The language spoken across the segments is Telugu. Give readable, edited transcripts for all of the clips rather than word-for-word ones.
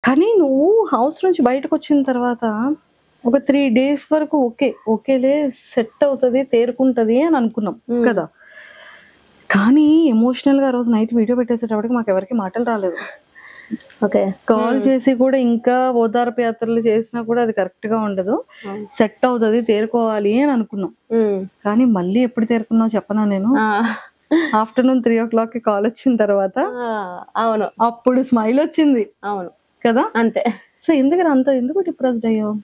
కానీ నువ్వు హౌస్ నుంచి బయటకొచ్చిన తర్వాత ఒక 3 డేస్ వరకు ఓకేలే సెట్ అవుతది, తేరుకుంటది అని అనుకున్నాం కదా! కానీ ఎమోషనల్‌గా ఆ రోజు నైట్ వీడియో పెట్టేసేటప్పటికి మాకెవరికీ మాటలు రాలేదు. ఓకే. కాల్ చేసి కూడా ఇంకా ఓదార్పు యాత్రలు చేసినా కూడా అది కరెక్ట్‌గా ఉండదు. సెట్ అవుతది, తేరుకోవాలి అని అనుకున్నాం. కానీ మళ్ళీ ఎప్పుడు తేరుకున్నావో చెప్పనా నేను? ఆఫ్టర్‌నూన్ 3:00కి కాల్ వచ్చిన తర్వాత అవును. అప్పుడు స్మైల్ వచ్చింది. అవును కదా! అంతే. సో ఎందుకు డిప్రెస్డ్ అయ్యావు?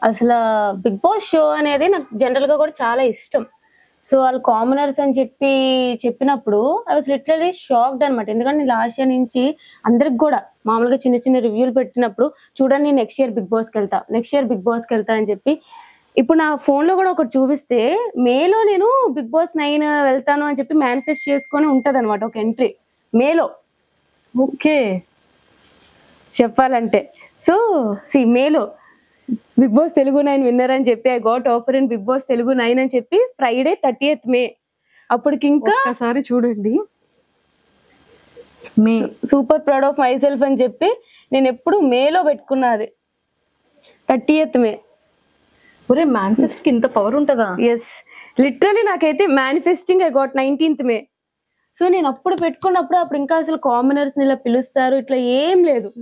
అసలు బిగ్ బాస్ షో అనేది నాకు జనరల్ గా కూడా చాలా ఇష్టం. సో వాళ్ళు కామనర్స్ అని చెప్పినప్పుడు ఐ వాస్ లిటరలీ షాక్డ్ అనమాట. ఎందుకంటే లాస్ట్ ఇయర్ నుంచి అందరికి కూడా మామూలుగా చిన్న చిన్న రివ్యూలు పెట్టినప్పుడు చూడండి నెక్స్ట్ ఇయర్ బిగ్ బాస్కి వెళ్తా అని చెప్పి ఇప్పుడు నా ఫోన్ లో కూడా ఒకటి చూపిస్తే మేలో నేను బిగ్ బాస్ 9 వెళ్తాను అని చెప్పి మేనిఫెస్ట్ చేసుకొని ఉంటది అనమాట ఒక ఎంట్రీ మేలో. ఓకే. చెప్పాలంటే సో మేలో బిగ్ బాస్ తెలుగు 9 విన్నర్ అని చెప్పి I got offer in Bigg Boss Telugu 9 అని చెప్పి ఫ్రైడే 30th మే. అప్పటికి ఇంకా ఒకసారి చూడండి me super proud of myself అని చెప్పి నేను ఎప్పుడు మేలో పెట్టుకున్నది 30th మే. ఒరే మేనిఫెస్ట్ కి ఇంత పవర్ ఉంటదా? ఎస్ లిటరలీ నాకైతే manifesting I got 19th May. So నేను అప్పుడు పెట్టుకున్నప్పుడు అప్పుడు ఇంకా అసలు కామనర్స్ ని ఇలా పిలుస్తారు ఇట్లా ఏం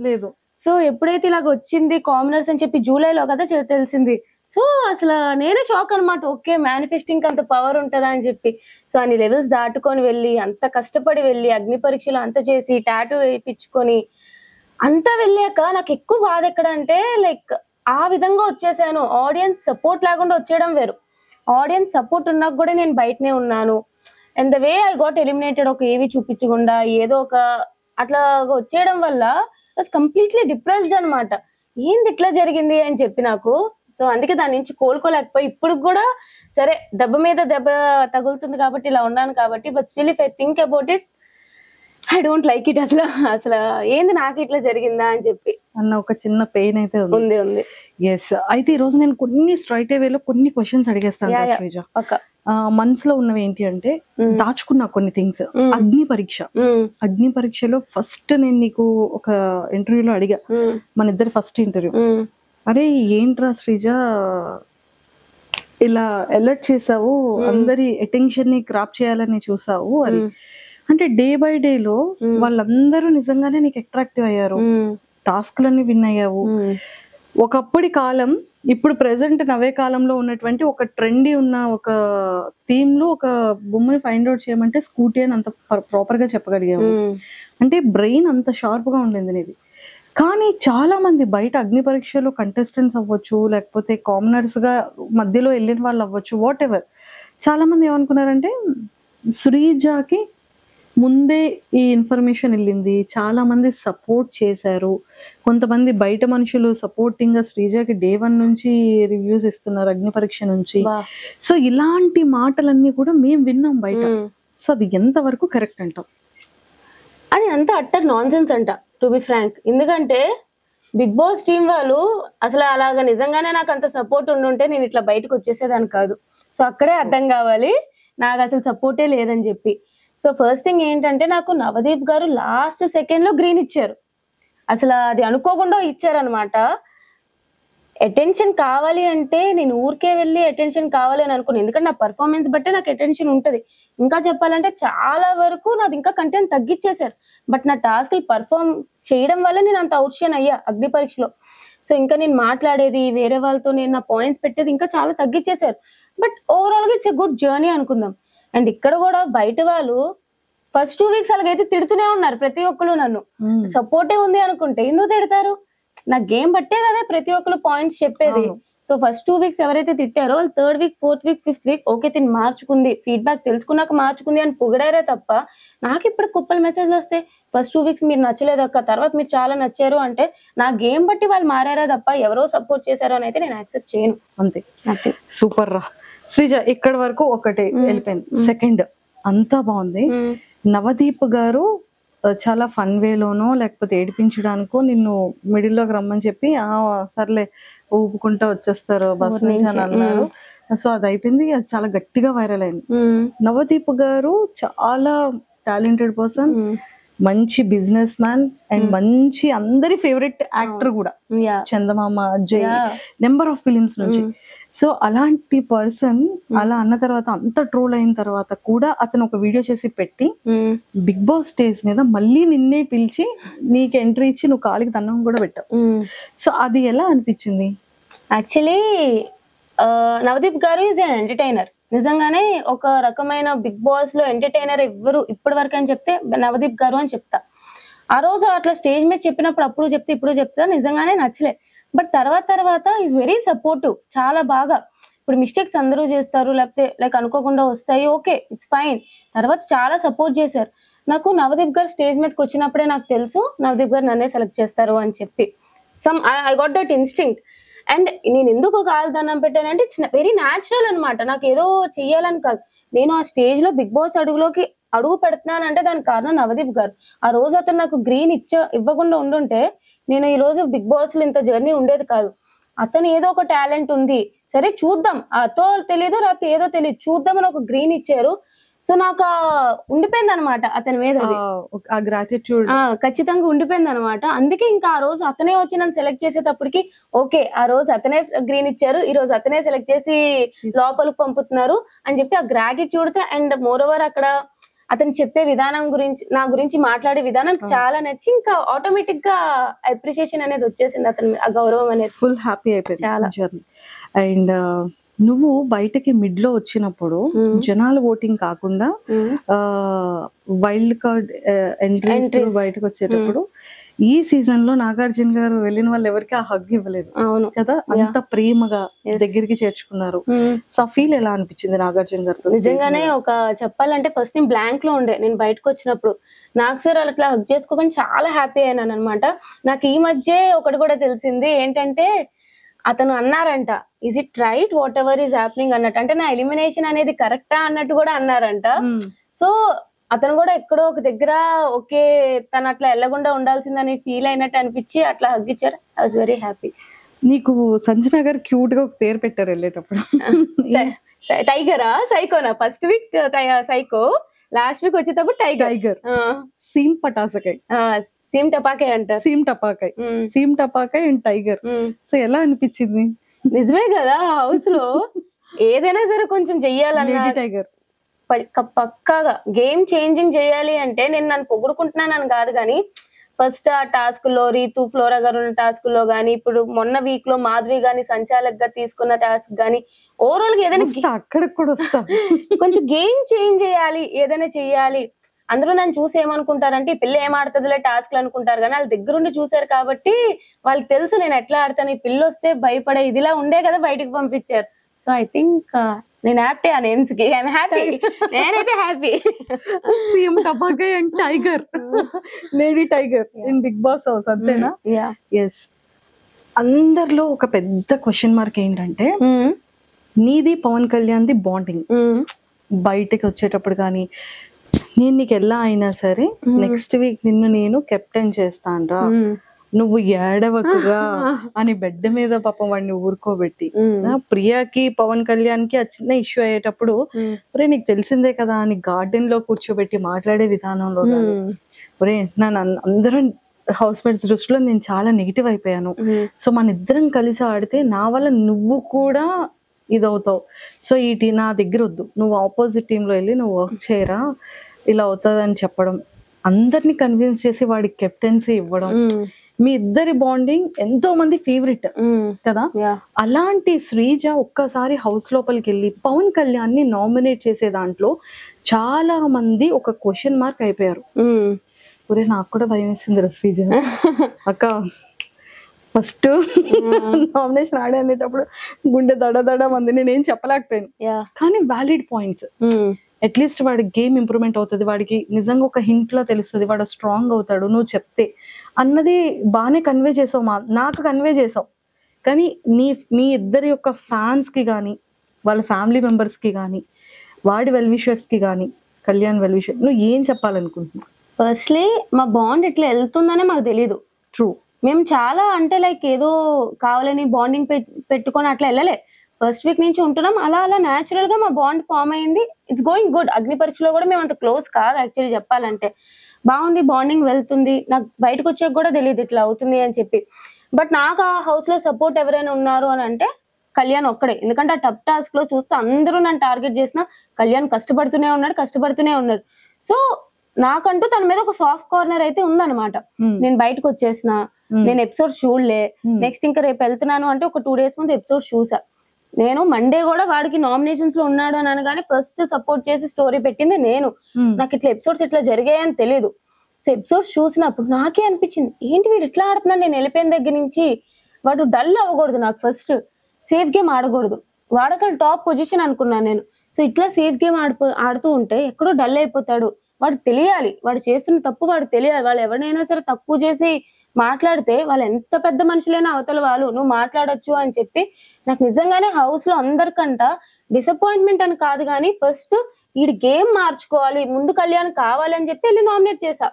లేదు. సో ఎప్పుడైతే ఇలాగ వచ్చింది కామనర్స్ అని చెప్పి జూలైలో కదా తెలిసింది. సో అసలు నేనే షాక్ అనమాట. ఓకే మేనిఫెస్టింగ్ అంత పవర్ ఉంటుందా అని చెప్పి. సో అన్ని లెవెల్స్ దాటుకొని వెళ్ళి అంత కష్టపడి వెళ్ళి అగ్ని పరీక్షలు అంత చేసి టాటూ వేయించుకొని అంతా వెళ్ళాక నాకు ఎక్కువ బాధ ఎక్కడ అంటే లైక్ ఆ విధంగా వచ్చేసాను. ఆడియన్స్ సపోర్ట్ లేకుండా వచ్చేయడం వేరు, ఆడియన్స్ సపోర్ట్ ఉన్నాక కూడా నేను బయటనే ఉన్నాను. And the way I got eliminated ఒక ఏవి చూపించకుండా ఏదో ఒక అట్లా వచ్చేయడం వల్ల కంప్లీట్లీ డిప్రెస్డ్ అనమాట. ఏంది ఇట్లా జరిగింది అని చెప్పి నాకు. సో అందుకే దాని నుంచి కోలుకోలేకపోయి ఇప్పుడు కూడా సరే దెబ్బ మీద దెబ్బ తగులుతుంది కాబట్టి ఇలా ఉన్నాను కాబట్టి but still if I think about it I don't like it. అసలు ఏంది నాకు ఇట్లా జరిగిందా అని చెప్పి అన్న ఒక చిన్న పెయిన్ అయితే ఉంది. ఎస్. అయితే ఈ రోజు నేను కొన్ని స్ట్రైట్ వేలో కొన్ని క్వశ్చన్స్ అడిగేస్తాను శ్రీజ. మనసులో ఉన్నవి ఏంటి అంటే దాచుకున్నా కొన్ని థింగ్స్. అగ్ని పరీక్షలో ఫస్ట్ నేను నీకు ఒక ఇంటర్వ్యూలో అడిగా, మన ఇద్దరు ఫస్ట్ ఇంటర్వ్యూ, అరే ఏంట్రా శ్రీజ ఇలా అలర్ట్ చేసావు, అందరి అటెన్షన్ ని క్రాప్ చేయాలని చూసావు అని. అంటే డే బై డే లో వాళ్ళందరూ నిజంగానే నీకు అట్రాక్టివ్ అయ్యారు, టాస్క్లన్నీ విన్ అయ్యావు. ఒకప్పటి కాలం ఇప్పుడు ప్రెసెంట్ నవే కాలంలో ఉన్నటువంటి ఒక ట్రెండీ ఉన్న ఒక థీమ్ లో ఒక బొమ్మని ఫైండ్ అవుట్ చేయమంటే స్కూటీ అని అంత ప్రాపర్ గా చెప్పగలిగావు. అంటే బ్రెయిన్ అంత షార్ప్ గా ఉండింది నీది. కానీ చాలా మంది బయట అగ్ని పరీక్షలో కంటెస్టెంట్స్ అవ్వచ్చు, లేకపోతే కామనర్స్ గా మధ్యలో వెళ్ళిన వాళ్ళు అవ్వచ్చు, వాట్ ఎవర్, చాలా మంది ఏమనుకున్నారంటే శ్రీజాకి ముందే ఈ ఇన్ఫర్మేషన్ వెళ్ళింది, చాలా మంది సపోర్ట్ చేశారు, కొంతమంది బయట మనుషులు సపోర్టింగ్ గా శ్రీజాకి డే 1 నుంచి రివ్యూస్ ఇస్తున్నారు అగ్ని పరీక్ష నుంచి. సో ఇలాంటి మాటలన్నీ కూడా మేము విన్నాం బయట. సో అది ఎంత వరకు కరెక్ట్ అంటాం? అది అంతా అట్టర్ నాన్ సెన్స్ అంట, టు బి ఫ్రాంక్. ఎందుకంటే బిగ్ బాస్ టీం వాళ్ళు అసలు అలాగా నిజంగానే నాకు అంత సపోర్ట్ ఉండుంటే నేను ఇట్లా బయటకు వచ్చేసేదాన్ని కాదు. సో అక్కడే అర్థం కావాలి నాకు అసలు సపోర్టే లేదని చెప్పి. సో ఫస్ట్ థింగ్ ఏంటంటే నాకు నవదీప్ గారు లాస్ట్ సెకండ్ లో గ్రీన్ ఇచ్చారు. అసలు అది అనుకోకుండా ఇచ్చారనమాట. అటెన్షన్ కావాలి అంటే నేను ఊరికే వెళ్ళి అటెన్షన్ కావాలి అని అనుకున్నాను. ఎందుకంటే నా పర్ఫార్మెన్స్ బట్టే నాకు అటెన్షన్ ఉంటది. ఇంకా చెప్పాలంటే చాలా వరకు నాది ఇంకా కంటెంట్ తగ్గించేశారు. బట్ నా టాస్క్లు పర్ఫార్మ్ చేయడం వల్ల నేను అంత అవుట్షైన్ అయ్యా అగ్ని పరీక్షలో. సో ఇంకా నేను మాట్లాడేది వేరే వాళ్ళతో, నేను నా పాయింట్స్ పెట్టేది ఇంకా చాలా తగ్గించేశారు. బట్ ఓవరాల్ గా ఇట్స్ ఎ గుడ్ జర్నీ అనుకుందాం. అండ్ ఇక్కడ కూడా బయట వాళ్ళు ఫస్ట్ 2 వీక్స్ అలాగైతే తిడుతూనే ఉన్నారు ప్రతి ఒక్కరు. నన్ను సపోర్టే ఉంది అనుకుంటే ఎందుకు తిడతారు? నా గేమ్ బట్టే కదా ప్రతి ఒక్కరు పాయింట్స్ చెప్పేది. సో ఫస్ట్ 2 వీక్స్ ఎవరైతే తిట్టారో వాళ్ళు 3rd week 4th week 5th week okay తిని మార్చుకుంది, ఫీడ్బ్యాక్ తెలుసుకున్నాక మార్చుకుంది అని పొగిడారే తప్ప నాకు ఇప్పుడు కుప్పలు మెసేజ్లు వస్తాయి. ఫస్ట్ 2 వీక్స్ మీరు నచ్చలేదు అక్క, తర్వాత మీరు చాలా నచ్చారు అంటే నా గేమ్ బట్టి వాళ్ళు మారారా తప్ప ఎవరో సపోర్ట్ చేశారో అని అయితే నేను యాక్సెప్ట్ చేయను. అంతే. సూపర్ రా శ్రీజ. ఇక్కడ వరకు ఒకటి వెళ్ళిపోయింది. సెకండ్ అంతా బాగుంది. నవదీప్ గారు చాలా ఫన్ వేలోనో లేకపోతే ఏడిపించడానికో నిన్ను మిడిల్లోకి రమ్మని చెప్పి సర్లే ఊపుకుంటా వచ్చేస్తారు బస్ నుంచి అని అన్నారు. సో అది అయిపోయింది, అది చాలా గట్టిగా వైరల్ అయింది. నవదీప్ గారు చాలా టాలెంటెడ్ పర్సన్, మంచి బిజినెస్ మ్యాన్ అండ్ మంచి అందరి ఫేవరెట్ యాక్టర్ కూడా, చందమామ, జై, నెంబర్ ఆఫ్ ఫిలిమ్స్ నుంచి. సో అలాంటి పర్సన్ అలా అన్న తర్వాత అంత ట్రోల్ అయిన తర్వాత కూడా అతను ఒక వీడియో చేసి పెట్టి బిగ్ బాస్ స్టేజ్ మీద మళ్ళీ నిన్నే పిలిచి నీకు ఎంట్రీ ఇచ్చి నువ్వు కాలికి దండం కూడా పెట్టావు. సో అది ఎలా అనిపించింది? యాక్చువల్లీ నవదీప్ గారు ఈజ్ అన్ ఎంటర్టైనర్. నిజంగానే ఒక రకమైన బిగ్ బాస్ లో ఎంటర్టైనర్ ఎవ్వరు ఇప్పటి వరకు అని చెప్తే నవదీప్ గారు అని చెప్తా. ఆ రోజు అట్లా స్టేజ్ మీద చెప్పినప్పుడు అప్పుడు చెప్తే ఇప్పుడు చెప్తా నిజంగానే నచ్చలే. బట్ తర్వాత ఈజ్ వెరీ సపోర్టివ్, చాలా బాగా. ఇప్పుడు మిస్టేక్స్ అందరూ చేస్తారు, లేకపోతే లైక్ అనుకోకుండా వస్తాయి, ఓకే ఇట్స్ ఫైన్. తర్వాత చాలా సపోర్ట్ చేశారు నాకు. నవదీప్ గారు స్టేజ్ మీదకి వచ్చినప్పుడే నాకు తెలుసు నవదీప్ గారు నన్నే సెలెక్ట్ చేస్తారు అని చెప్పి. I got that instinct. And నేను ఎందుకు కాలు దండం పెట్టానంటే ఇట్స్ వెరీ న్యాచురల్ అనమాట. నాకు ఏదో చెయ్యాలని కాదు, నేను ఆ స్టేజ్ లో బిగ్ బాస్ అడుగు పెడుతున్నానంటే దానికి కారణం నవదీప్ గారు. ఆ రోజు అతను నాకు గ్రీన్ ఇవ్వకుండా ఉండుంటే నేను ఈ రోజు బిగ్ బాస్ లో ఇంత జర్నీ ఉండేది కాదు. అతను ఏదో ఒక టాలెంట్ ఉంది, సరే చూద్దాం, అతో తెలియదు లేకపోతే ఏదో తెలియదు, చూద్దామని ఒక గ్రీన్ ఇచ్చారు. సో నాకు ఉండిపోయింది అనమాట అతని మీద, ఆ గ్రాటిట్యూడ్ ఖచ్చితంగా ఉండిపోయింది అనమాట. అందుకే ఇంకా ఆ రోజు అతనే వచ్చి నన్ను సెలెక్ట్ చేసేటప్పటికి ఓకే ఆ రోజు అతనే గ్రీన్ ఇచ్చారు, ఈ రోజు అతనే సెలెక్ట్ చేసి లోపలికి పంపుతున్నారు అని చెప్పి ఆ గ్రాటిట్యూడ్ తో. అండ్ మోర్ ఓవర్ అక్కడ అతను చెప్పే విధానం గురించి, నా గురించి మాట్లాడే విధానం చాలా నచ్చి ఇంకా ఆటోమేటిక్ గా అప్రిషియేషన్ అనేది వచ్చేసింది అతని, ఆ గౌరవం అనేది. ఫుల్ హ్యాపీ అయిపోయింది చాలా. అండ్ నువ్వు బయటకి మిడ్ లో వచ్చినప్పుడు జనాల ఓటింగ్ కాకుండా వైల్డ్ కార్డ్ ఎంట్రీస్ బయటకు వచ్చేటప్పుడు ఈ సీజన్ లో నాగార్జున గారు వెళ్ళిన వాళ్ళు ఎవరికి ఆ హగ్ ఇవ్వలేదు. అవును కదా, అంత ప్రేమగా దగ్గరికి చేర్చుకున్నారు. సో ఫీల్ ఎలా అనిపించింది నాగార్జున గారు? నిజంగానే ఒక చెప్పాలంటే ఫస్ట్ నేను బ్లాంక్ లో ఉండే, నేను బయటకు వచ్చినప్పుడు నాకు సార్ అట్లా హగ్ చేసుకోకుండా చాలా హ్యాపీ అయినాను అనమాట. నాకు ఈ మధ్య ఒకటి కూడా తెలిసింది ఏంటంటే అతను అన్నారంట, is it right what ever is happening అన్నట్టు, అంటే నా ఎలిమినేషన్ అనేది కరెక్టా అన్నట్టు కూడా అన్నారంట. సో అతను కూడా ఎక్కడో ఒక దగ్గర ఓకే తను అట్లా వెళ్ళకుండా ఉండాల్సిందని ఫీల్ అయినట్టు అనిపించి అట్లా హగ్ ఇచ్చారు. I was very happy. నీకు సంజన గారు క్యూట్ గా ఒక పేరు పెట్టారు వెళ్ళేటప్పుడు, టైగరా సైకోనా? First week psycho, last week వచ్చేటప్పుడు టైగర్. సీమ్ పటాసకాయ్, సీమ్ టపాకాయ్ అంటారు. సీమ్ టపాకాయ్ అండ్ టైగర్. సో ఎలా అనిపించింది? నిజమే కదా, హౌస్ లో ఏదైనా సరే కొంచెం చెయ్యాలన్నా టైగర్ పక్కాగా గేమ్ చేంజింగ్ చేయాలి అంటే నేను నన్ను పొగుడుకుంటున్నానని కాదు కానీ ఫస్ట్ ఆ టాస్క్ లో రీతు ఫ్లోరా గారు ఉన్న టాస్క్ లో గానీ, ఇప్పుడు మొన్న వీక్ లో మాధురి గాని సంచాలక్ గా తీసుకున్న టాస్క్ గానీ, ఓవరాల్ గా ఏదైనా అక్కడికి కూడా వస్తా కొంచెం గేమ్ చేంజ్ చేయాలి, ఏదైనా చెయ్యాలి. అందరూ నన్ను చూసి ఏమనుకుంటారంటే ఈ పిల్ల ఏం ఆడుతుందిలే టాస్క్లు అనుకుంటారు, కానీ వాళ్ళ దగ్గరుండి చూసారు కాబట్టి వాళ్ళకి తెలుసు నేను ఎట్లా ఆడతాను. ఈ పిల్ల వస్తే భయపడే ఇదిలా ఉండే కదా బయటకు పంపించారు. సో ఐ థింక్ నేను హ్యాపీ ఆ నేమ్స్ కి, ఐఎమ్ హ్యాపీ, నేనైతే హ్యాపీ. సీఎం టపాకాయ్ and tiger, lady tiger in Bigg Boss house, అంతేనా? ఎస్. అందరిలో ఒక పెద్ద క్వశ్చన్ మార్క్ ఏంటంటే నీది పవన్ కళ్యాణ్ ది బాండింగ్. బయటకి వచ్చేటప్పుడు కానీ నేను నీకు ఎలా అయినా సరే నెక్స్ట్ వీక్ నిన్ను నేను కెప్టెన్ చేస్తానురా, నువ్వు ఏడవకుగా అని బెడ్ మీద పాపం వాడిని ఊరుకోబెట్టి, ప్రియాకి పవన్ కళ్యాణ్ కి ఆ చిన్న ఇష్యూ అయ్యేటప్పుడు ఒరే నీకు తెలిసిందే కదా అని గార్డెన్ లో కూర్చోబెట్టి మాట్లాడే విధానంలో ఒరే నన్ను అందరూ హౌస్ మేట్స్ దృష్టిలో నేను చాలా నెగిటివ్ అయిపోయాను, సో మన ఇద్దరం కలిసి ఆడితే నా వల్ల నువ్వు కూడా ఇదవుతావు, సో నా దగ్గర వద్దు, నువ్వు ఆపోజిట్ టీమ్ లో వెళ్ళి నువ్వు వర్క్ చేయరా, ఇలా అవుతుంది అని చెప్పడం, అందరిని కన్విన్స్ చేసి వాడికి కెప్టెన్సీ ఇవ్వడం, మీ ఇద్దరి బాండింగ్ ఎంతో మంది ఫేవరెట్ కదా. అలాంటి శ్రీజ ఒక్కసారి హౌస్ లోపలికి వెళ్ళి పవన్ కళ్యాణ్ ని నామినేట్ చేసే దాంట్లో చాలా మంది ఒక క్వశ్చన్ మార్క్ అయిపోయారు. ఒరే నాకు కూడా భయం వేసింది శ్రీజ అక్క, ఫస్ట్ నామినేషన్ ఆడే అనేటప్పుడు గుండె దడ మంది, నేనేం చెప్పలేకపోయాను. కానీ వ్యాలిడ్ పాయింట్స్, అట్లీస్ట్ వాడికి గేమ్ ఇంప్రూవ్మెంట్ అవుతుంది, వాడికి నిజంగా ఒక హింట్ లో తెలుస్తుంది, వాడు స్ట్రాంగ్ అవుతాడు నువ్వు చెప్తే అన్నది బాగానే కన్వే చేసావు, నాకు కన్వే చేసావు. కానీ మీ ఇద్దరి యొక్క ఫ్యాన్స్ కి కానీ వాళ్ళ ఫ్యామిలీ మెంబర్స్ కి కానీ వాడి వెల్ విషర్స్ కి కానీ కళ్యాణ్ వెల్ విషర్ నువ్వు ఏం చెప్పాలనుకుంటున్నావు? ఫస్ట్లీ మా బాండ్ ఇట్లా వెళ్తుందనే మాకు తెలీదు. ట్రూ, మేము చాలా అంటే లైక్ ఏదో కావాలని బాండింగ్ పెట్టుకొని అట్లా వెళ్ళలే, ఫస్ట్ వీక్ నుంచి ఉంటున్నాం, అలా న్యాచురల్ గా మా బాండ్ ఫామ్ అయింది. It's going good. అగ్ని పరీక్షలో కూడా మేము అంత క్లోజ్ కాదు యాక్చువల్లీ చెప్పాలంటే, బాగుంది, బాండింగ్ వెళ్తుంది. నాకు బయటకు వచ్చాక కూడా తెలియదు ఇట్లా అవుతుంది అని చెప్పి. బట్ నాకు ఆ హౌస్ లో సపోర్ట్ ఎవరైనా ఉన్నారు అని అంటే కళ్యాణ్ ఒక్కడే. ఎందుకంటే ఆ టఫ్ టాస్క్ లో చూస్తే అందరూ నన్ను టార్గెట్ చేసిన కళ్యాణ్ కష్టపడుతూనే ఉన్నాడు. సో నాకంటూ తన మీద ఒక సాఫ్ట్ కార్నర్ అయితే ఉందన్నమాట. నేను బయటకు వచ్చేసిన, నేను ఎపిసోడ్ చూడలే, నెక్స్ట్ ఇంకా రేపు వెళ్తున్నాను అంటే ఒక 2 days ముందు ఎపిసోడ్ చూసా. నేను మండే కూడా వాడికి నామినేషన్స్ లో ఉన్నాడు అని అనగానే ఫస్ట్ సపోర్ట్ చేసి స్టోరీ పెట్టింది నేను. నాకు ఇట్లా ఎపిసోడ్స్ ఇట్లా జరిగాయని తెలియదు. సో ఎపిసోడ్స్ చూసినప్పుడు నాకే అనిపించింది, ఏంటి వీడు ఇట్లా ఆడుతున్నాడు. నేను వెళ్ళిపోయిన దగ్గర నుంచి వాడు డల్ అవ్వకూడదు, నాకు ఫస్ట్ సేఫ్ గేమ్ ఆడకూడదు. వాడు అసలు టాప్ పొజిషన్ అనుకున్నాను నేను. సో ఇట్లా సేఫ్ గేమ్ ఆడుతూ ఉంటే ఎక్కడో డల్ అయిపోతాడు. వాడు తెలియాలి, వాడు చేస్తున్న తప్పు వాడు తెలియాలి. వాళ్ళు ఎవరినైనా సరే తక్కువ చేసి మాట్లాడితే వాళ్ళు ఎంత పెద్ద మనుషులైనా అవతల వాళ్ళు నువ్వు మాట్లాడొచ్చు అని చెప్పి నాకు నిజంగానే హౌస్ లో అందరికంట డిసప్పాయింట్మెంట్ అని కాదు కానీ ఫస్ట్ వీడి గేమ్ మార్చుకోవాలి, ముందు కళ్యాణ్ కావాలి అని చెప్పి వెళ్ళి నామినేట్ చేశా.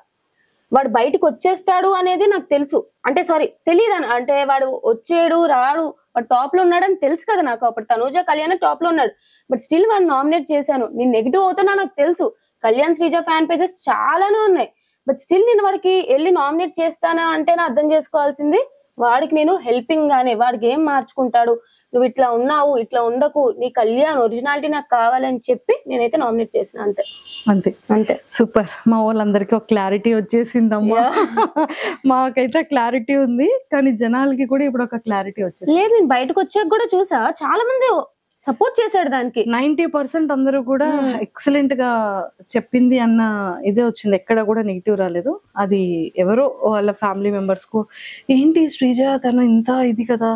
వాడు బయటకు వచ్చేస్తాడు అనేది నాకు తెలుసు, అంటే సారీ తెలియదు, అంటే వాడు వచ్చేడు రాడు, వాడు టాప్ లో ఉన్నాడని తెలుసు కదా నాకు. అప్పుడు తనూజ కళ్యాణ్ టాప్ లో ఉన్నాడు, బట్ స్టిల్ వాడు నామినేట్ చేశాను. నేను నెగిటివ్ అవుతున్నా నాకు తెలుసు, కళ్యాణ్ శ్రీజ ఫ్యాన్ పేజెస్ చాలానే ఉన్నాయి, బట్ స్టిల్ నేను వాడికి వెళ్ళి నామినేట్ చేస్తానా అంటే నా అర్థం చేసుకోవాల్సింది వాడికి నేను హెల్పింగ్ గానే వాడి గేమ్ మార్చుకుంటాడు, నువ్వు ఇట్లా ఉన్నావు ఇట్లా ఉండకు, నీ కళ్యాణ్ ఒరిజినాలిటీ నాకు కావాలని చెప్పి నేనైతే నామినేట్ చేసిన. అంతే అంతే అంతే. సూపర్. మా వాళ్ళందరికీ ఒక క్లారిటీ వచ్చేసిందమ్మా. మాకైతే క్లారిటీ ఉంది, కానీ జనాలకి కూడా ఇప్పుడు ఒక క్లారిటీ వచ్చేసి లేదు. నేను బయటకు వచ్చాక కూడా చూసా చాలా మంది సపోర్ట్ చేశాడు దానికి. 90% అందరూ కూడా ఎక్సలెంట్ గా చెప్పింది అన్న ఇదే వచ్చింది, ఎక్కడ కూడా నెగిటివ్ రాలేదు. అది ఎవరో వాళ్ళ ఫ్యామిలీ మెంబర్స్ కు ఏంటి శ్రీజ తను ఇంత ఇది కదా,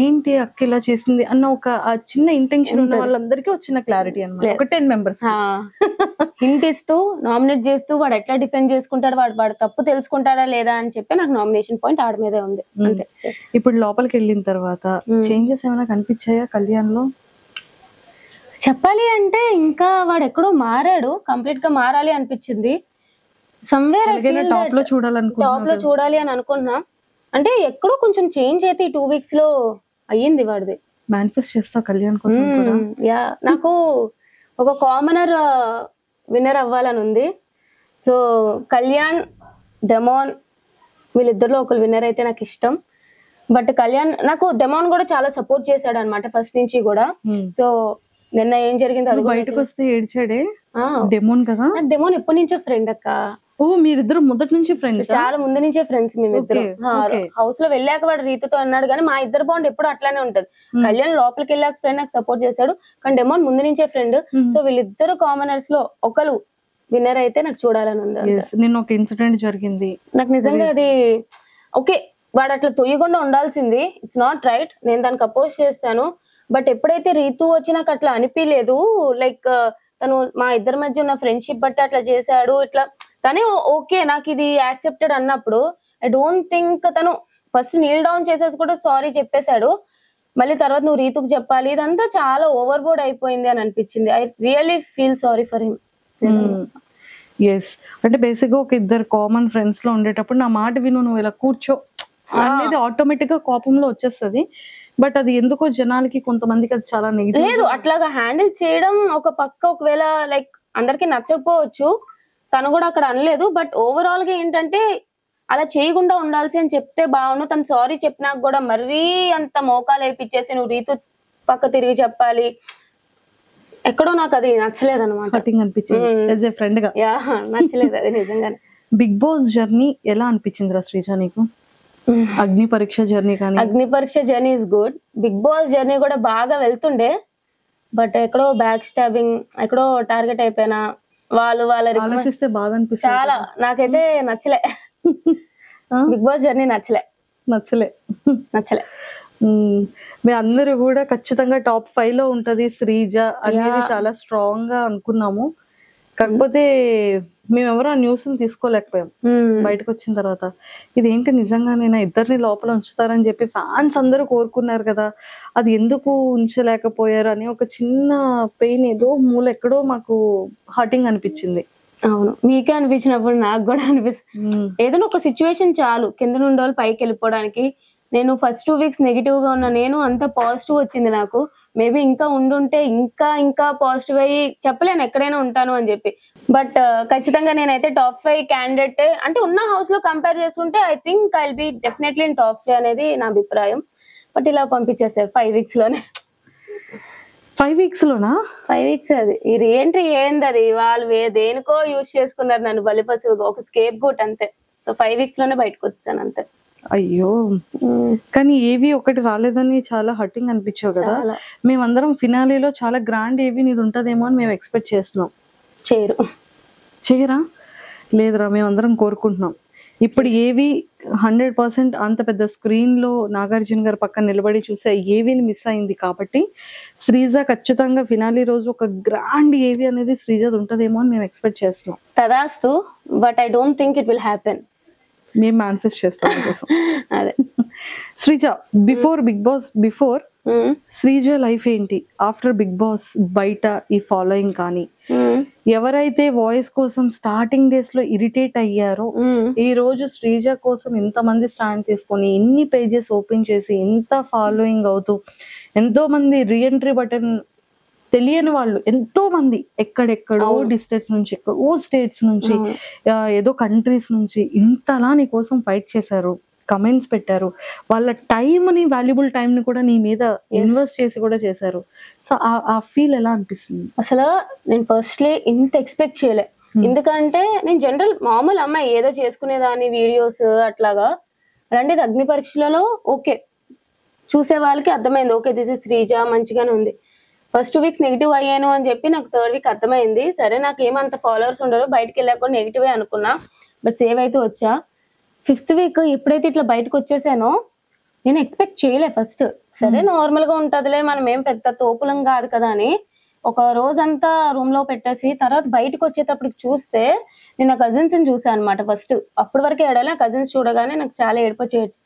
ఏంటి అక్క ఇలా చేసింది అన్న ఒక చిన్న ఇంటెన్షన్ ఉన్న వాళ్ళందరికీ వచ్చిన క్లారిటీ అన్నమాట. ఒక 10 members హింట్ ఇస్తూ నామినేట్ చేస్తూ వాడు ఎట్లా డిఫెండ్ చేసుకుంటాడు, వాడు తప్పు తెలుసుకుంటాడా లేదా అని చెప్పి నాకు నామినేషన్ పాయింట్ ఆడ మీదే ఉంది. అంతే. ఇప్పుడు లోపలికి వెళ్ళిన తర్వాత చేంజెస్ ఏమైనా కనిపించాయా కళ్యాణ్ లో? చెప్పాలి అంటే ఇంకా వాడు ఎక్కడో మారాడు, కంప్లీట్ గా మారాలి అనిపించింది. సమ్వేర్ టాప్ లో చూడాలి అని అనుకున్నా, అంటే ఎక్కడో కొంచెం చేంజ్ అయితే 2 weeks లో అయ్యింది వాడిది. మేనిఫెస్ట్ చేస్తా కళ్యాణ్ కోసం కూడా. యా, నాకు ఒక కామనర్ విన్నర్ అవ్వాలని ఉంది. సో కళ్యాణ్ డెమాన్ వీళ్ళిద్దరిలో ఒకరు విన్నర్ అయితే నాకు ఇష్టం. బట్ కళ్యాణ్ నాకు డెమాన్ కూడా చాలా సపోర్ట్ చేశాడు అనమాట ఫస్ట్ నుంచి కూడా. సో నిన్న ఏం జరిగింది అది బయటకు వస్తే ఏడ్చాడే డెమోన్ కదా. నాకు డెమోన్ ఎప్పటి నుంచో ఫ్రెండ్ అక్క. ఓ మీరిద్దరు మొదటి నుంచి ఫ్రెండ్స్? చాలా ముందు నుంచే ఫ్రెండ్స్ మేమిద్దరు. హౌస్ లో వెళ్ళాక వాడు రీతుతో అన్నాడు కానీ మా ఇద్దరు బాండ్ ఎప్పుడు అట్లానే ఉంటది. కళ్యాణ్ లోపలికి వెళ్ళాక ఫ్రెండ్ నాకు సపోర్ట్ చేశాడు, కానీ డెమోన్ ముందు నుంచే ఫ్రెండ్. సో వీళ్ళిద్దరు కామనర్స్ లో ఒకరు విన్నర్ అయితే నాకు చూడాలని ఉంది. నిన్న ఒక ఇన్సిడెంట్ జరిగింది, నాకు నిజంగా అది ఓకే వాడు అట్లా తొయ్యకుండా ఉండాల్సింది, ఇట్స్ నాట్ రైట్, నేను దానికి అపోజ్ చేస్తాను. బట్ ఎప్పుడైతే రీతు వచ్చి నాకు అట్లా అనిపించలేదు, లైక్ తను మా ఇద్దరి మధ్య ఉన్న ఫ్రెండ్షిప్ బట్టి అట్లా చేశాడు ఇట్లా, కానీ ఓకే నాకు ఇది యాక్సెప్టెడ్ అన్నప్పుడు ఐ డోంట్ థింక్ తను ఫస్ట్ నీల్ డౌన్ చేసేసి కూడా సారీ చెప్పేశాడు. మళ్ళీ తర్వాత నువ్వు రీతుకు చెప్పాలి, ఇదంతా చాలా ఓవర్ బోర్డ్ అయిపోయింది అని అనిపించింది. I really feel sorry for him. Yes, అంటే బేసిక్ గా ఒక ఇద్దరు కామన్ ఫ్రెండ్స్ లో ఉండేటప్పుడు నా మాట విను, నువ్వు ఇలా కూర్చో అనేది ఆటోమేటిక్ గా కోపంలో వచ్చేస్తుంది. బట్ అది ఎందుకో జనాలకి కొంతమందికి అది చాలా నెగిటివ్. లేదు, అట్లాగా హ్యాండిల్ చేయడం ఒక పక్క ఒకవేళ లైక్ అందరికి నచ్చకపోవచ్చు, తను కూడా అక్కడ అనలేదు. బట్ ఓవరాల్ గా ఏంటంటే అలా చేయకుండా ఉండాల్సి అని చెప్తే బాగుండు. తను సారీ చెప్పినాక కూడా మరీ అంత మోకాలు వేపిచ్చేసి నువ్వు రీతు పక్క తిరిగి చెప్పాలి, ఎక్కడో నాకు అది నచ్చలేదు అనమాట. నచ్చలేదు అది నిజంగానే. బిగ్ బాస్ జర్నీ ఎలా అనిపించింది రా శ్రీజ నీకు? అగ్ని పరీక్ష జర్నీ కానీ? Agni Pariksha journey is good, Bigg Boss journey కూడా బాగా వెళ్తుండే, బట్ ఎక్కడో బ్యాక్ స్టాబింగ్, ఎక్కడో టార్గెట్ అయిపోయినా. వాళ్ళు ఆలోచిస్తే బాగా అనిపిస్తుంది చాలా. నాకైతే నచ్చలే బిగ్ బాస్ జర్నీ, నచ్చలే. మీ అందరూ కూడా ఖచ్చితంగా టాప్ 5 లో ఉంటది శ్రీజ అనేది చాలా స్ట్రాంగ్ గా అనుకున్నాము. కాకపోతే మేమెవరో ఆ న్యూస్ తీసుకోలేకపోయాం బయటకు వచ్చిన తర్వాత. ఇదేంటి నిజంగానైనా ఇద్దరిని లోపల ఉంచుతారని చెప్పి ఫ్యాన్స్ అందరూ కోరుకున్నారు కదా, అది ఎందుకు ఉంచలేకపోయారు అని ఒక చిన్న పెయిన్ ఏదో మూల ఎక్కడో మాకు హర్టింగ్ అనిపించింది. అవును, మీకే అనిపించినప్పుడు నాకు కూడా అనిపిస్తుంది. ఏదైనా ఒక సిచ్యువేషన్ చాలు కింద నుండి వాళ్ళు పైకి వెళ్ళిపోవడానికి. నేను ఫస్ట్ 2 weeks నెగిటివ్ గా ఉన్నా, నేను అంత పాజిటివ్ వచ్చింది నాకు. మేబీ ఇంకా ఉండుంటే ఇంకా ఇంకా పాజిటివ్ అయ్యి చెప్పలేను ఎక్కడైనా ఉంటాను అని చెప్పి. బట్ ఖచ్చితంగా నేనైతే టాప్ 5 క్యాండిడేట్ అంటే ఉన్న హౌస్ లో కంపేర్ చేస్తుంటే I think I will be definitely in top 5 అనేది నా అభిప్రాయం. బట్ ఇలా పంపించేసారు 5 weeks లోనే. 5 weeks లోనా? 5 weeks అది ఈ రీఎంట్రీ ఏంది అది, వాళ్ళు దేనికో యూజ్ చేసుకున్నారు నన్ను బలిపశువుగా, ఒక స్కేప్ గోట్ అంతే. సో 5 weeks లోనే బయటకు వచ్చాను అంతే. అయ్యో, కానీ ఏవి ఒకటి రాలేదని చాలా హర్టింగ్ అనిపించావు కదా. మేమందరం ఫినాలీలో చాలా గ్రాండ్ ఏవి నీది ఉంటదేమో అని మేము ఎక్స్పెక్ట్ చేస్తున్నాం. చేయరా? లేదురా, మేమందరం కోరుకుంటున్నాం. ఇప్పుడు ఏవి 100% అంత పెద్ద స్క్రీన్ లో నాగార్జున గారు పక్కన నిలబడి చూసే ఏవిని మిస్ అయింది కాబట్టి శ్రీజ ఖచ్చితంగా ఫినాలీ రోజు ఒక గ్రాండ్ ఏవి అనేది శ్రీజది ఉంటదేమో అని మేము ఎక్స్పెక్ట్ చేస్తున్నాం. తదాస్తు, but I don't think it will happen. మేము మేనిఫెస్ట్ చేస్తాం కోసం. అదే Sreeja, before Bigg Boss, before Sreeja life ఏంటి, ఆఫ్టర్ బిగ్ బాస్ బయట ఈ ఫాలోయింగ్ కానీ ఎవరైతే వాయిస్ కోసం స్టార్టింగ్ డేస్ లో ఇరిటేట్ అయ్యారో ఈ రోజు శ్రీజ కోసం ఎంతమంది స్టాండ్ తీసుకొని ఎన్ని పేజెస్ ఓపెన్ చేసి ఎంత ఫాలోయింగ్ అవుతూ ఎంతో మంది రీఎంట్రీ బటన్ తెలియని వాళ్ళు ఎంతో మంది ఎక్కడెక్కడో డిస్ట్రిక్ట్స్ నుంచి, ఎక్కడో స్టేట్స్ నుంచి, ఏదో కంట్రీస్ నుంచి ఇంతలా నీ కోసం ఫైట్ చేశారు, కమెంట్స్ పెట్టారు, వాళ్ళ టైంని, వాల్యుబుల్ టైంని కూడా నీ మీద ఇన్వెస్ట్ చేసి కూడా చేశారు. సో ఆ ఫీల్ ఎలా అనిపిస్తుంది? అసలు నేను ఫస్ట్లీ ఇంత ఎక్స్పెక్ట్ చేయలే. ఎందుకంటే నేను జనరల్ మామూలు అమ్మాయి ఏదో చేసుకునేదాన్ని వీడియోస్ అట్లాగా. అలాంటిది అగ్ని పరీక్షలలో ఓకే చూసే వాళ్ళకి అర్థమైంది, ఓకే దిస్ ఇస్ శ్రీజ మంచిగానే ఉంది. ఫస్ట్ 2 weeks నెగిటివ్ అయ్యాను అని చెప్పి నాకు 3rd week అర్థమైంది. సరే నాకు ఏమంత ఫాలోవర్స్ ఉండరు, బయటకు వెళ్ళాక కూడా నెగిటివే అనుకున్నా, బట్ సేవ్ అయితే వచ్చా. 5th week ఎప్పుడైతే ఇట్లా బయటకు వచ్చేసానో నేను ఎక్స్పెక్ట్ చేయలే ఫస్ట్. సరే నార్మల్ గా ఉంటదిలే, మనం ఏం పెద్ద తోపులం కాదు కదా అని ఒక రోజంతా రూమ్ లో పెట్టేసి తర్వాత బయటకు వచ్చేటప్పటికి చూస్తే నేను నా కజిన్స్ ని చూసాను అనమాట. ఫస్ట్ అప్పటి వరకే ఏడాలి, కజిన్స్ చూడగానే నాకు చాలా ఏడుపు వచ్చేయచ్చు.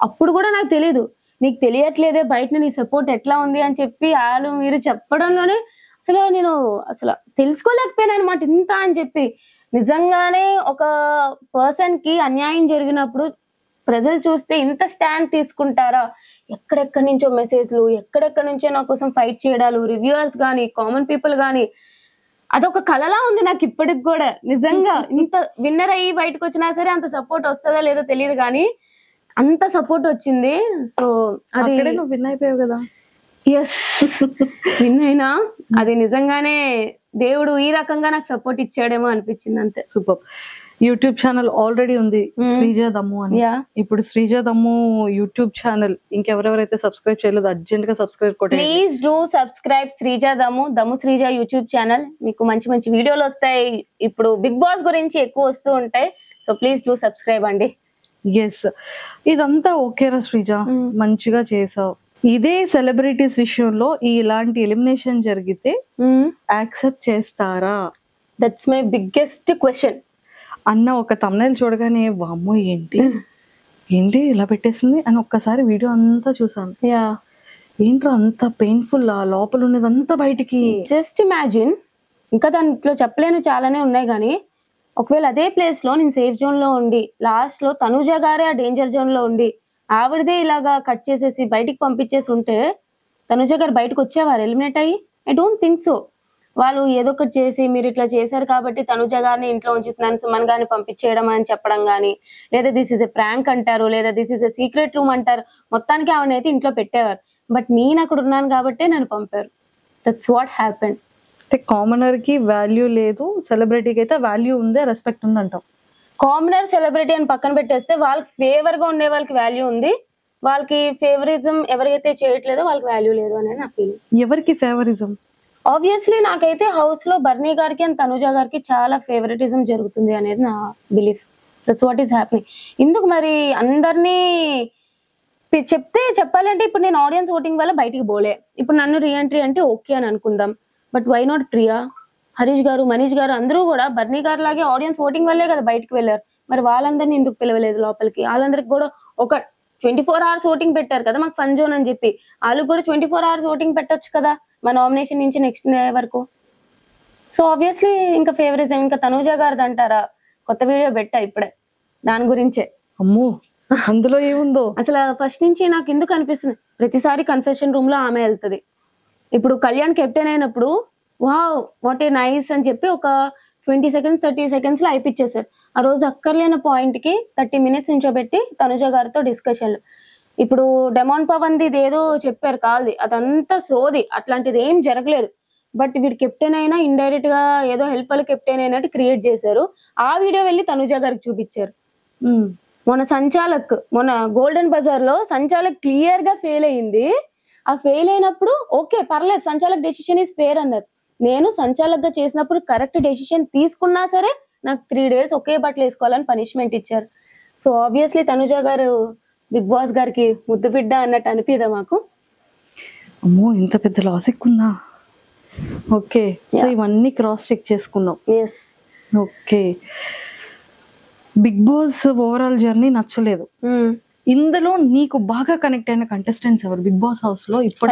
అప్పుడు కూడా నాకు తెలీదు, నీకు తెలియట్లేదే బయట నీ సపోర్ట్ ఎట్లా ఉంది అని చెప్పి వాళ్ళు మీరు చెప్పడంలోనే నేను అసలు తెలుసుకోలేకపోయాను అనమాట ఇంత అని చెప్పి. నిజంగానే ఒక పర్సన్ కి అన్యాయం జరిగినప్పుడు ప్రజలు చూస్తే ఇంత స్టాండ్ తీసుకుంటారా, ఎక్కడెక్కడి నుంచో మెసేజ్లు, ఎక్కడెక్కడి నుంచో నా కోసం ఫైట్ చేయడాలు, రివ్యూవర్స్ గానీ, కామన్ పీపుల్ గానీ, అదొక కళలా ఉంది నాకు ఇప్పటికి కూడా. నిజంగా ఇంత విన్నర్ అయ్యి బయటకు వచ్చినా సరే అంత సపోర్ట్ వస్తుందా లేదో తెలియదు కానీ అంత సపోర్ట్ వచ్చింది. సో అది నువ్వు విన్ అయిపోయావు కదా. ఎస్, విన్ అయినా అది నిజంగానే దేవుడు ఈ రకంగా నాకు సపోర్ట్ ఇచ్చాడేమో అనిపించింది అంతే. సూపర్. యూట్యూబ్ ఛానల్ ఆల్రెడీ ఉంది శ్రీజ దమ్ము అని. ఇప్పుడు శ్రీజ దమ్ము యూట్యూబ్ ఛానల్ ఇంకెవరెవరైతే సబ్స్క్రైబ్ చేయలేదు అర్జెంట్ గా సబ్స్క్రైబ్ కొట్టండి. ప్లీజ్ డూ సబ్స్క్రైబ్ శ్రీజ దమ్ము, దమ్ము శ్రీజ యూట్యూబ్ ఛానల్. మీకు మంచి మంచి వీడియోలు వస్తాయి, ఇప్పుడు బిగ్ బాస్ గురించి ఎక్కువ వస్తూ ఉంటాయి. సో ప్లీజ్ డూ సబ్స్క్రైబ్ అండి. ఎస్, ఇదంతా ఓకేరా శ్రీజ, మంచిగా చేసావు. ఇదే సెలబ్రిటీస్ విషయంలో ఇలాంటి ఎలిమినేషన్ జరిగితే యాక్సెప్ట్ చేస్తారా? దట్స్ మై బిగ్గెస్ట్ క్వశ్చన్ అన్న ఒక thumbnail చూడగానే వామ్మో ఏంటి ఏంటి ఇలా పెట్టేసింది అని ఒక్కసారి వీడియో అంతా చూసాను. ఏంట్రా అంత పెయిన్ఫుల్, ఆ లోపల ఉన్నదంతా బయటికి. జస్ట్ ఇమాజిన్, ఇంకా దాంట్లో చెప్పలేను చాలానే ఉన్నాయి కానీ ఒకవేళ అదే ప్లేస్ లో నేను సేఫ్ జోన్ లో ఉండి లాస్ట్ లో తనుజ గారే ఆ డేంజర్ జోన్ లో ఉండి ఆవిడదే ఇలాగా కట్ చేసేసి బయటికి పంపించేసి ఉంటే తనుజ గారు బయటకు వచ్చేవారు ఎలిమినేట్ అయ్యి? I don't think so. వాళ్ళు ఏదో ఒకటి చేసి మీరు ఇట్లా చేశారు కాబట్టి తనుజ గారిని ఇంట్లో ఉంచుతున్నాను, సుమన్ గారిని పంపించేయడం అని చెప్పడం కానీ, లేదా దిస్ ఇస్ ఎ ప్రాంక్ అంటారు, లేదా this is a secret room అంటారు, మొత్తానికి ఆవిడనైతే ఇంట్లో పెట్టేవారు. బట్ నేను అక్కడ ఉన్నాను కాబట్టి నన్ను పంపారు. That's what happened. అంటే కామనర్ కి వాల్యూ లేదు, సెలబ్రిటీకి అయితే వాల్యూ ఉంది, రెస్పెక్ట్ ఉంది అంటాం. కామనర్ సెలబ్రిటీ అని పక్కన పెట్టేస్తే వాళ్ళకి ఫేవర్ గా ఉండే వాళ్ళకి వాల్యూ ఉంది, వాళ్ళకి ఫేవరిజం ఎవరైతే చేయట్లేదో వాళ్ళకి వాల్యూ లేదు అనేది నా ఫీలింగ్. ఎవరికి ఫేవరిజం? ఆబ్వియస్లీ నాకైతే హౌస్ లో బర్నీ గారికి అండ్ తనుజ గారికి చాలా ఫేవరెటిజం జరుగుతుంది అనేది నా belief. That's what is happening. ఎందుకు మరి అందరినీ చెప్పాలంటే ఇప్పుడు నేను ఆడియన్స్ ఓటింగ్ వల్ల బయటికి పోలే, ఇప్పుడు నన్ను రీఎంట్రీ అంటే ఓకే అని అనుకుందాం. But why not Priya, Harish garu, Manish గారు అందరూ కూడా బర్నీ గారు లాగే ఆడియన్స్ ఓటింగ్ వల్లే కదా బయటకు వెళ్ళారు. మరి వాళ్ళందరినీ ఎందుకు పిలవలేదు లోపలికి? వాళ్ళందరికి కూడా ఒక 24 hours ఓటింగ్ పెట్టారు కదా మాకు ఫన్ జోన్ అని చెప్పి, వాళ్ళకి కూడా 24 hours ఓటింగ్ పెట్టొచ్చు కదా మా నామినేషన్ నుంచి నెక్స్ట్ డే వరకు. సో ఆబ్వియస్లీ ఇంకా ఫేవరిజం. ఇంకా తనూజ గారిది అంటారా, కొత్త వీడియో పెట్టా ఇప్పుడే దాని గురించే. అమ్మో అందులో ఏముందో అసలు ఫస్ట్ నుంచి నాకు ఎందుకు అనిపిస్తుంది, ప్రతిసారి కన్ఫెషన్ రూమ్ లో ఆమె వెళ్తుంది, ఇప్పుడు కళ్యాణ్ కెప్టెన్ అయినప్పుడు వావ్ వాట్ ఏ నైస్ అని చెప్పి ఒక 20 seconds 30 seconds లో అయిపించేశారు. ఆ రోజు అక్కర్లేని పాయింట్ కి 30 minutes నించోబెట్టి తనుజ గారితో డిస్కషన్లు. ఇప్పుడు డెమాన్ పవన్ ది ఏదో చెప్పారు కాల్ది, అదంతా సోది, అట్లాంటిది ఏం జరగలేదు. బట్ వీడు కెప్టెన్ అయినా ఇండైరెక్ట్ గా ఏదో హెల్ప్ వల్ల కెప్టెన్ అయినట్టు క్రియేట్ చేశారు. ఆ వీడియో వెళ్ళి తనుజ గారికి చూపించారు. మొన్న గోల్డెన్ బజార్ లో సంచాలక్ క్లియర్ గా ఫెయిల్ అయింది. ఆ ఫెయిల్ అయినప్పుడు ఓకే పర్లేదు, సంచాలక్ డెసిషన్ ఈస్ ఫేర్ అన్నారు. నేను సంచాలక్ గా చేసినప్పుడు కరెక్ట్ డెసిషన్ తీసుకున్నా సరే నాకు 3 days ఒకే బట్టలు వేసుకోవాలని పనిష్మెంట్ ఇచ్చారు. సో ఆబ్వియస్లీ తనుజ గారు బిగ్ బాస్ గారికి ముద్దు బిడ్డ అన్నట్టు అనిపిదా మాకు? అమ్మో ఇంత పెద్ద లాజిక్ ఉందా? ఓకే, సో ఇవన్నీ క్రాస్ చెక్ చేసుకున్నాం. Yes. Okay, Bigg Boss overall journey నచ్చలేదు. ఇందులో నీకు బాగా కనెక్ట్ అయిన కంటెస్టెంట్స్ ఎవరు బిగ్ బాస్ హౌస్ లో? ఇప్పుడు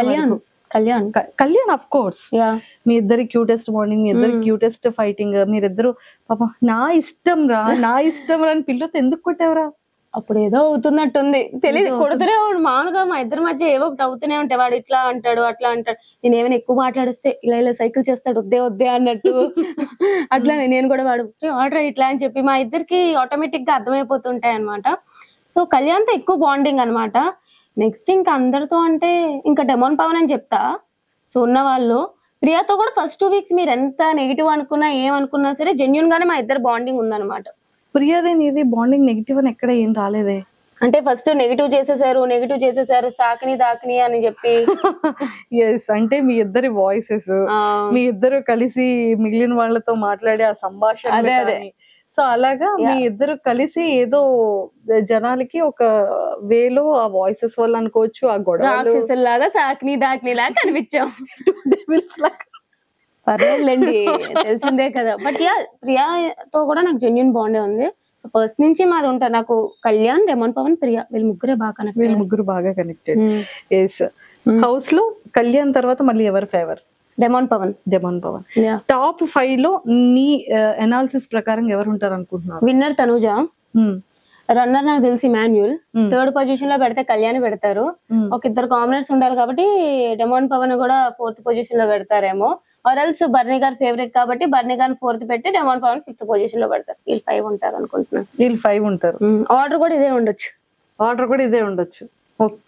కళ్యాణ్ ఆఫ్ కోర్స్. మీ ఇద్దరి క్యూటెస్ట్ మార్నింగ్, మీ ఇద్దరి క్యూటెస్ట్ ఫైటింగ్, మీరిద్దరు పాప నా ఇష్టం రా అని పిల్లతో ఎందుకు కొట్టేవరా? అప్పుడు ఏదో అవుతున్నట్టుంది, తెలియదు, కొడుతూనే మామూలుగా మా ఇద్దరి మధ్య ఏవో ఒకటి అవుతూనే ఉంటాయి. వాడు ఇట్లా అంటాడు అట్లా అంటాడు, నేను ఏమైనా ఎక్కువ మాట్లాడిస్తే ఇలా సైకిల్ చేస్తాడు వద్దే అన్నట్టు. అట్లా నేను కూడా వాడు ఆర్డర్ ఇట్లా అని చెప్పి మా ఇద్దరికి ఆటోమేటిక్ గా అర్థమైపోతుంటాయి అనమాట. సో కళ్యాణ్తో ఎక్కువ బాండింగ్ అనమాట. నెక్స్ట్ ఇంకా అందరితో అంటే ఇంకా డెమాన్ పవన్ అని చెప్తా. సో ఉన్న వాళ్ళు ప్రియాతో కూడా ఫస్ట్ 2 weeks మీరు ఎంత నెగిటివ్ అనుకున్నా ఏమనుకున్నా సరే జెన్యున్ గానే మా ఇద్దరు బాండింగ్ ఉందన్నమాట. ప్రియాదే నీది బాండింగ్ నెగిటివ్ అని ఎక్కడ ఏం రాలేదే. అంటే ఫస్ట్ నెగిటివ్ చేసేసారు సాకిని అని చెప్పి. ఎస్, అంటే మీ ఇద్దరి వాయిసెస్, మీ ఇద్దరు కలిసి మిగిలిన వాళ్ళతో మాట్లాడే ఆ సంభాషణ, సో అలాగా మీ ఇద్దరు కలిసి ఏదో జనాలకి ఒక వేలో ఆ వాయిసెస్ వల్ల అనుకోవచ్చు, ఆ గొడవ లాగా సాకిని లాగా కనిపించాం. పర్లేదులేండి, తెలిసిందే కదా. బట్ ప్రియాతో కూడా నాకు జెన్యున్ బాండే ఉంది. సో ఫస్ట్ నుంచి మాది ఉంటుంది. నాకు కళ్యాణ్, డెమాన్ పవన్, ప్రియా వీళ్ళు ముగ్గురు బాగా కనెక్టెడ్. ఎస్, హౌస్ లో కళ్యాణ్ తర్వాత మళ్ళీ ఎవరు ఫేవర్? డెమాన్ పవన్. టాప్ 5 లో నీ అనాలిసిస్ ప్రకారం ఎవరు ఉంటారు అనుకుంటున్నారు? విన్నర్ తనుజ, రన్నర్ నాకు తెలిసి మాన్యుల్, 3rd పొజిషన్ లో పెడితే కళ్యాణ్ పెడతారు. ఒక ఇద్దరు కామనర్స్ ఉండాలి కాబట్టి డెమాన్ పవన్ కూడా 4th పొజిషన్ లో పెడతారేమో. ఆర్ఎల్స్ బర్నీ గారు ఫేవరెట్ కాబట్టి బర్నీ గారిని 4th పెట్టి డెమాన్ పవన్ 5th పొజిషన్ లో పెడతారు. వీళ్ళు 5 ఉంటారు అనుకుంటున్నాను. వీళ్ళు 5 ఉంటారు. ఆర్డర్ కూడా ఇదే ఉండొచ్చు. ఓకే.